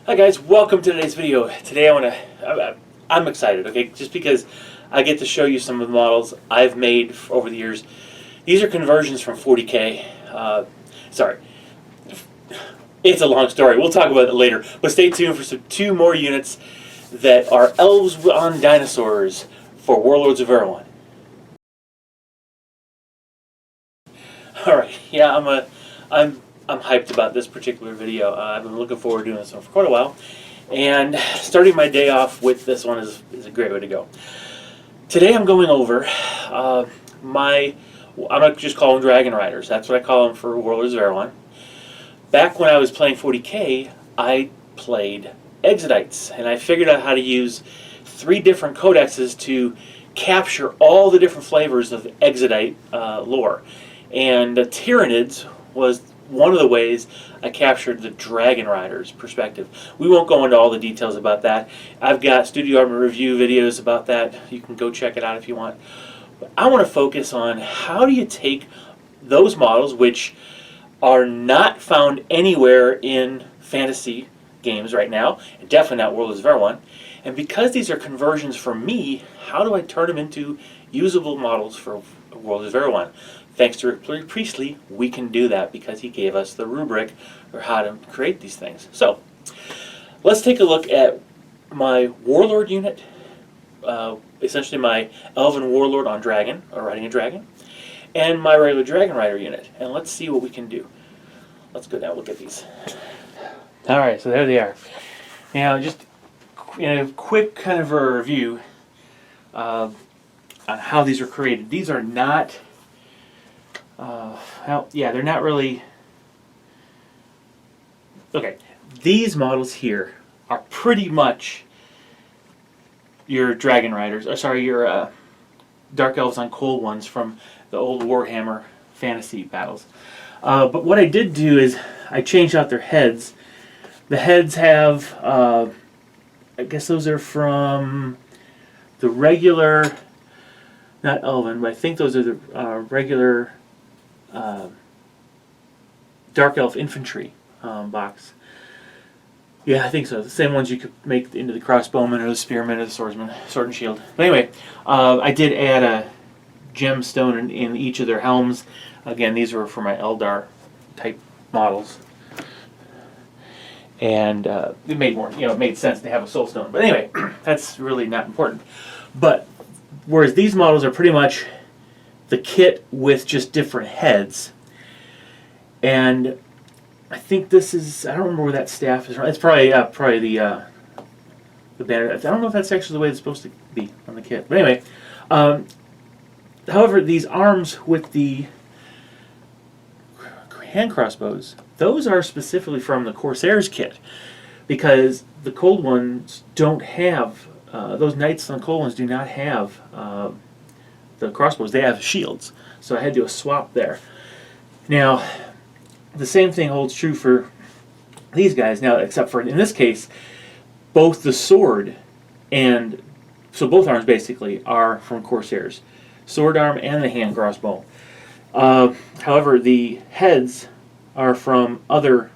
Hi guys, welcome to today's video. Today I'm excited, okay, just because I get to show you some of the models I've made over the years. These are conversions from 40K. Sorry, it's a long story. We'll talk about it later, but stay tuned for two more units that are elves on dinosaurs for Warlords of Erehwon. All right, yeah, I'm hyped about this particular video. I've been looking forward to doing this one for quite a while, and starting my day off with this one is a great way to go. Today I'm going over I'm going to just call them Dragon Riders. That's what I call them for Warlords of Erehwon. Back when I was playing 40K, I played Exodites, and I figured out how to use 3 different codexes to capture all the different flavors of Exodite lore. And the Tyranids was one of the ways I captured the Dragon Riders perspective. We won't go into all the details about that. I've got Studio Armor review videos about that. You can go check it out if you want. But I want to focus on how do you take those models, which are not found anywhere in fantasy games right now, and definitely not Warlords of Erehwon, and because these are conversions for me, how do I turn them into usable models for Warlords of Erehwon? Thanks to Rick Priestley, we can do that because he gave us the rubric for how to create these things. So, let's take a look at my Warlord unit, essentially my Elven Warlord on Dragon, or riding a dragon, and my regular Dragon Rider unit, and let's see what we can do. Let's go down and look at these. Alright, so there they are. Now, just in a quick kind of a review on how these are created. These are not they're not really... Okay, these models here are pretty much your Dragon Riders, or sorry, your Dark Elves on Cold Ones from the old Warhammer fantasy battles. But what I did do is I changed out their heads. The heads have, I guess those are from the regular, not Elven, but I think those are the regular Dark Elf Infantry box. Yeah, I think so. The same ones you could make into the crossbowman or the spearman or the swordsman, sword and shield. But anyway, I did add a gemstone in each of their helms. Again, these were for my Eldar type models, and it made more, it made sense to have a soul stone. But anyway, that's really not important. But whereas these models are pretty much the kit with just different heads, and I think this is, I don't remember where that staff is from. It's probably the banner. I don't know if that's actually the way it's supposed to be on the kit. But anyway, however, these arms with the hand crossbows, those are specifically from the Corsairs kit, because the Cold Ones don't have, those Knights on Cold Ones do not have the crossbows. They have shields. So I had to do a swap there. Now, the same thing holds true for these guys now, except for in this case, both the sword and, so both arms basically are from Corsairs. Sword arm and the hand crossbow. However, the heads are from other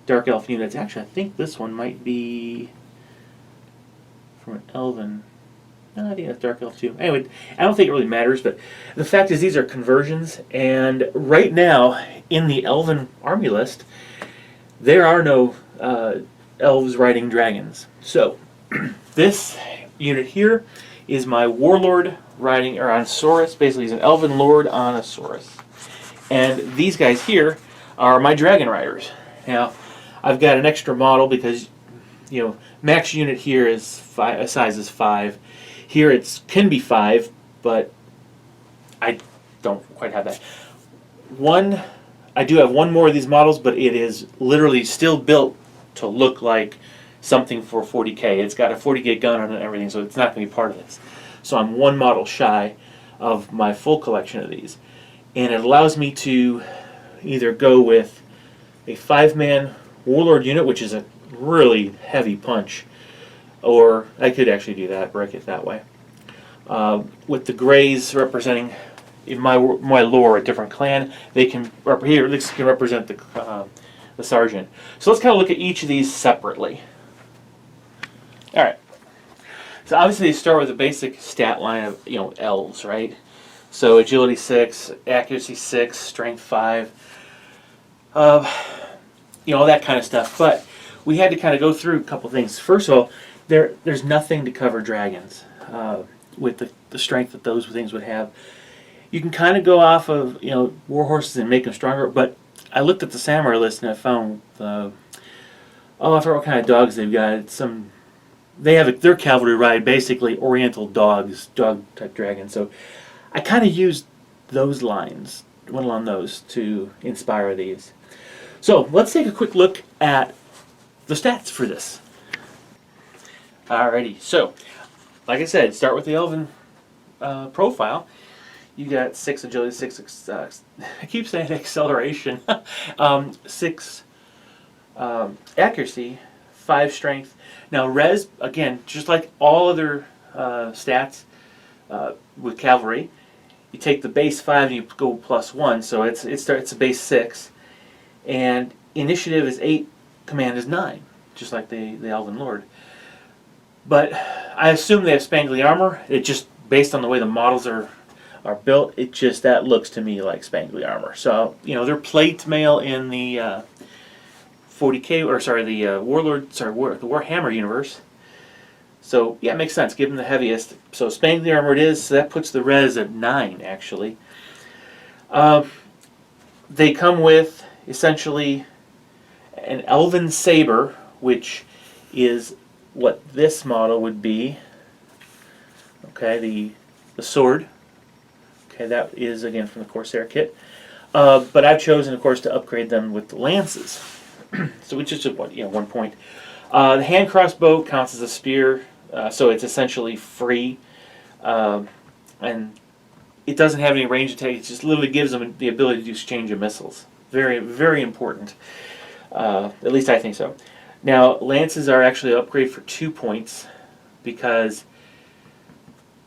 Dark Elf units. Actually, I think this one might be from an Elven. No, I think that's Dark Elf too. Anyway, I don't think it really matters, but the fact is these are conversions, and right now in the Elven army list, there are no elves riding dragons. So, this unit here is my Warlord riding, or on Saurus. Basically, he's an Elven Lord on a Saurus. And these guys here are my Dragon Riders. Now, I've got an extra model because, max unit here is size is 5. Here it can be 5, but I don't quite have that. I do have one more of these models, but it is literally still built to look like something for 40K. It's got a 40K gun on it and everything, so it's not going to be part of this. So I'm one model shy of my full collection of these. And it allows me to either go with a 5-man Warlord unit, which is a really heavy punch, or I could actually do that, break it that way. With the Greys representing, in my lore, a different clan, they can represent the the sergeant. So let's kind of look at each of these separately. All right. So obviously they start with a basic stat line of elves, right? So agility 6, accuracy 6, strength 5, all that kind of stuff. But we had to kind of go through a couple things. First of all, there's nothing to cover dragons with the strength that those things would have. You can kind of go off of war horses and make them stronger, but I looked at the samurai list and I found I forgot what kind of dogs they've got. They have their cavalry ride basically Oriental dogs, dog type dragons. So I kind of used those lines, went along those to inspire these. So let's take a quick look at the stats for this. Alrighty, so like I said, start with the Elven profile. You got 6 agility, 6 I keep saying acceleration, 6 accuracy, 5 strength. Now res, again, just like all other stats with cavalry, you take the base 5 and you go +1, so it's a base 6, and initiative is 8, command is 9, just like the Elven Lord. But I assume they have spangly armor. It just based on the way the models are built, that looks to me like spangly armor. So they're plate mail in the 40K the the Warhammer universe. So yeah, it makes sense. Give them the heaviest. So spangly armor it is. So that puts the res at 9 actually. They come with essentially an Elven saber, which is what this model would be. Okay, the sword. Okay, that is again from the Corsair kit. But I've chosen, of course, to upgrade them with the lances. So which is just 1 point. The hand crossbow counts as a spear, so it's essentially free, and it doesn't have any range attack. It just literally gives them the ability to exchange of missiles. Very, very important. At least I think so. Now, lances are actually an upgrade for 2 points because,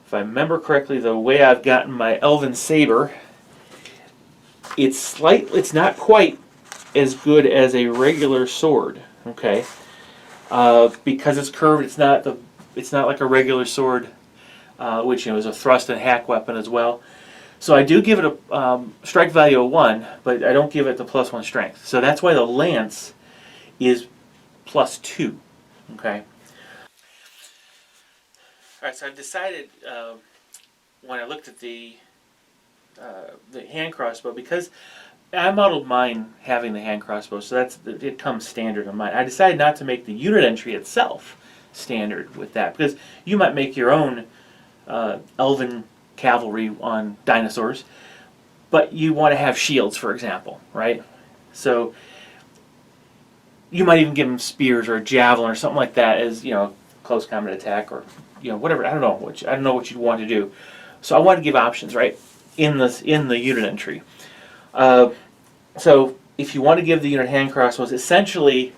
if I remember correctly, the way I've gotten my Elven saber, it's not quite as good as a regular sword. Okay, because it's curved, it's not like a regular sword, which is a thrust and hack weapon as well. So I do give it a strike value of 1, but I don't give it the +1 strength. So that's why the lance is +2. Okay. Alright, so I've decided when I looked at the hand crossbow, because I modeled mine having the hand crossbow, so it comes standard on mine. I decided not to make the unit entry itself standard with that, because you might make your own Elven cavalry on dinosaurs, but you want to have shields, for example, right? So you might even give them spears or a javelin or something like that as close combat attack or whatever. I don't know what you'd want to do. So I want to give options, right, in the unit entry. So if you want to give the unit hand crossbows, essentially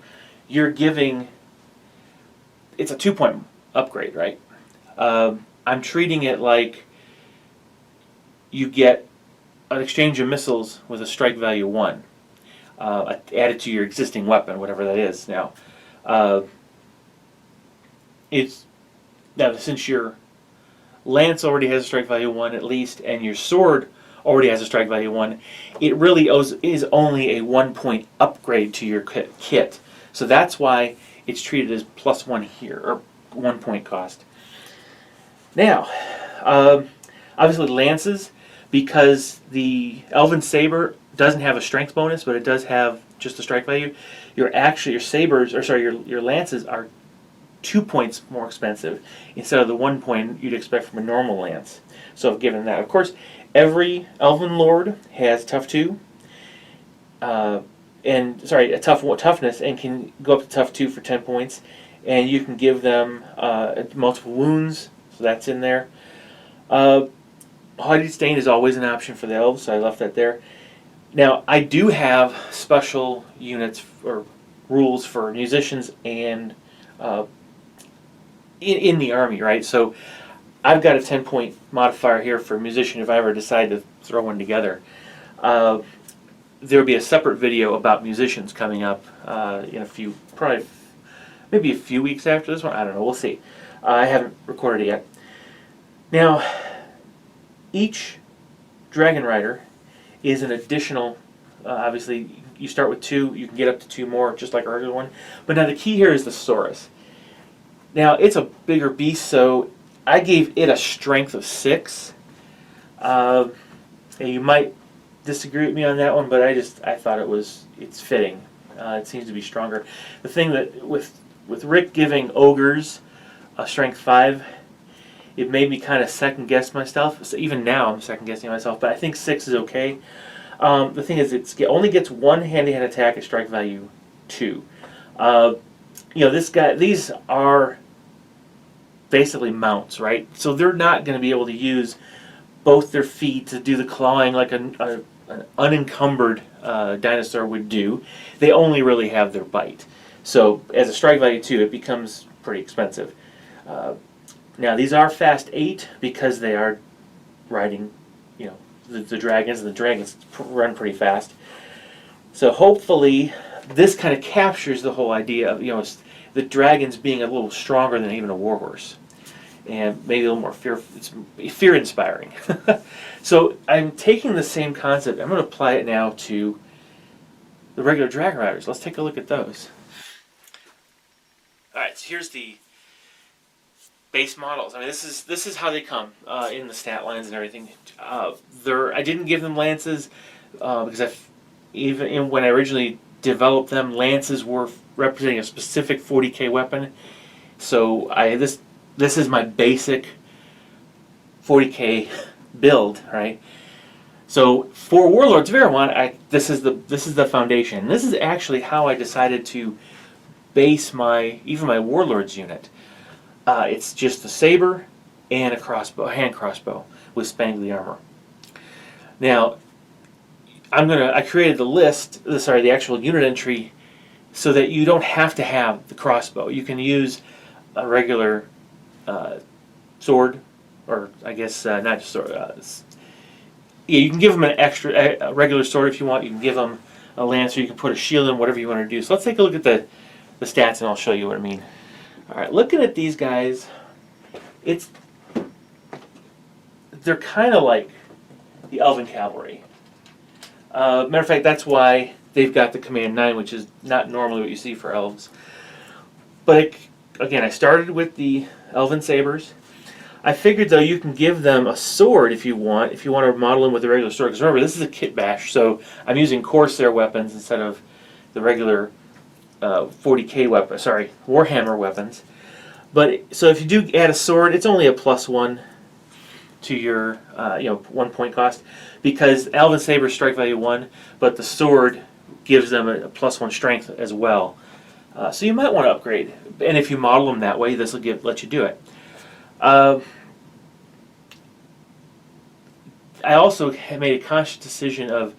you're giving, it's a 2-point upgrade, right? I'm treating it like you get an exchange of missiles with a strike value 1 added to your existing weapon, whatever that is. Now, since your lance already has a strike value 1 at least, and your sword already has a strike value 1, it really is only a 1-point upgrade to your kit. So that's why it's treated as +1 here, or 1 point cost. Now, obviously lances, because the Elven saber doesn't have a strength bonus, but it does have just a strike value. Your lances are 2 points more expensive instead of the 1 point you'd expect from a normal lance. So I've given that. Of course, every Elven Lord has tough 2, a toughness, and can go up to tough 2 for 10 points. And you can give them multiple wounds, so that's in there. Haughty Stain is always an option for the elves, so I left that there. Now, I do have special units or rules for musicians and in the army, right? So I've got a 10-point modifier here for musician if I ever decide to throw one together. there will be a separate video about musicians coming up in a few, probably maybe a few weeks after this one. I don't know. We'll see. I haven't recorded it yet. Now, each Dragon Rider is an additional. Obviously, you start with 2. You can get up to 2 more, just like a regular one. But now the key here is the Saurus. Now, it's a bigger beast, so I gave it a strength of 6. And you might disagree with me on that one, but I thought it's fitting. It seems to be stronger. The thing that with Rick giving ogres a strength 5, it made me kind of second guess myself. So even now, I'm second guessing myself, but I think 6 is okay. The thing is, it only gets 1 hand-to-hand attack at strike value 2. These are basically mounts, right? So they're not going to be able to use both their feet to do the clawing like an unencumbered dinosaur would do. They only really have their bite. So as a strike value 2, it becomes pretty expensive. Now these are fast 8 because they are riding, the dragons, and the dragons run pretty fast. So hopefully this kind of captures the whole idea of the dragons being a little stronger than even a warhorse, and maybe a little more fear-inspiring. So I'm taking the same concept. I'm going to apply it now to the regular Dragon Riders. Let's take a look at those. All right, so here's the base models. I mean, this is how they come in the stat lines and everything. I didn't give them lances because when I originally developed them, lances were representing a specific 40k weapon. So this is my basic 40k build, right? So for Warlords of Erehwon, this is the foundation. This is actually how I decided to base my Warlords unit. It's just a saber and a hand crossbow with spangly armor. Now, I created the actual unit entry, so that you don't have to have the crossbow. You can use a regular sword, or I guess not just sword. You can give them a regular sword if you want. You can give them a lance, or you can put a shield in, whatever you want to do. So let's take a look at the stats, and I'll show you what I mean. All right, looking at these guys, they're kind of like the Elven cavalry. Matter of fact, that's why they've got the Command 9, which is not normally what you see for elves. But again, I started with the Elven sabers. I figured, though, you can give them a sword if you want to model them with a regular sword. Because remember, this is a kit bash, so I'm using Corsair weapons instead of the regular 40k weapon. Sorry, Warhammer weapons. But so if you do add a sword, it's only a +1 to your 1 point cost, because Elven Saber strike value 1, but the sword gives them a +1 strength as well. So you might want to upgrade, and if you model them that way, this will let you do it. I also made a conscious decision of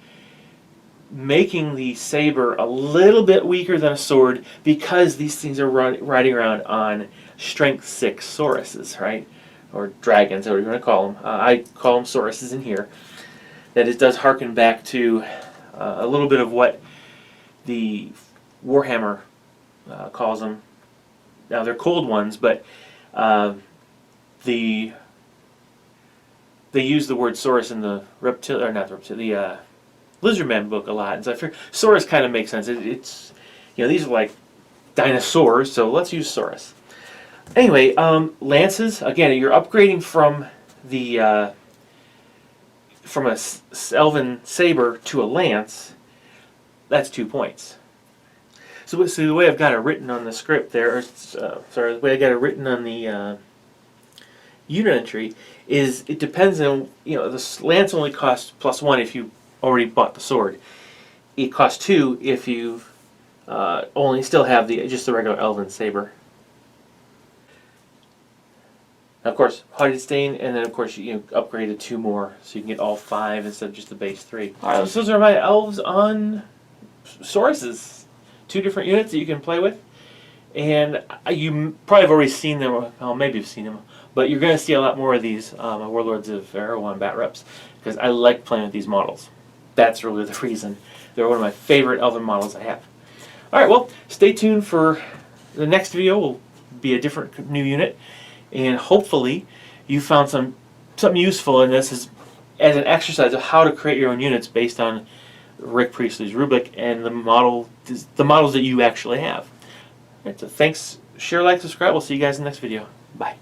making the saber a little bit weaker than a sword, because these things are riding around on strength 6 Sauruses, right? Or dragons, whatever you want to call them. I call them Sauruses in here. That it does harken back to a little bit of what the Warhammer calls them. Now they're cold ones, but they use the word Saurus in the the Lizardman book a lot, and so I figured Saurus kind of makes sense. It's these are like dinosaurs, so let's use Saurus. Anyway, lances, again, you're upgrading from a Elven saber to a lance. That's 2 points. So the way I've got it written on the script there, the way I got it written on the unit entry is, it depends on, the lance only costs +1 if you already bought the sword. It costs 2 if you only still have just the regular Elven saber. Of course, Hearted Stain, and then of course you upgrade to 2 more, so you can get all 5 instead of just the base 3. Alright, so those are my elves on Sauruses. 2 different units that you can play with. And you probably have already seen them, well, maybe you've seen them, but you're going to see a lot more of these Warlords of Erehwon Bat Reps, because I like playing with these models. That's really the reason. They're one of my favorite Elven models I have. Alright, well, stay tuned for the next video. Will be a different new unit, and hopefully you found something useful in this as an exercise of how to create your own units based on Rick Priestley's rubric and the models that you actually have. Alright, so thanks, share, like, subscribe. We'll see you guys in the next video. Bye.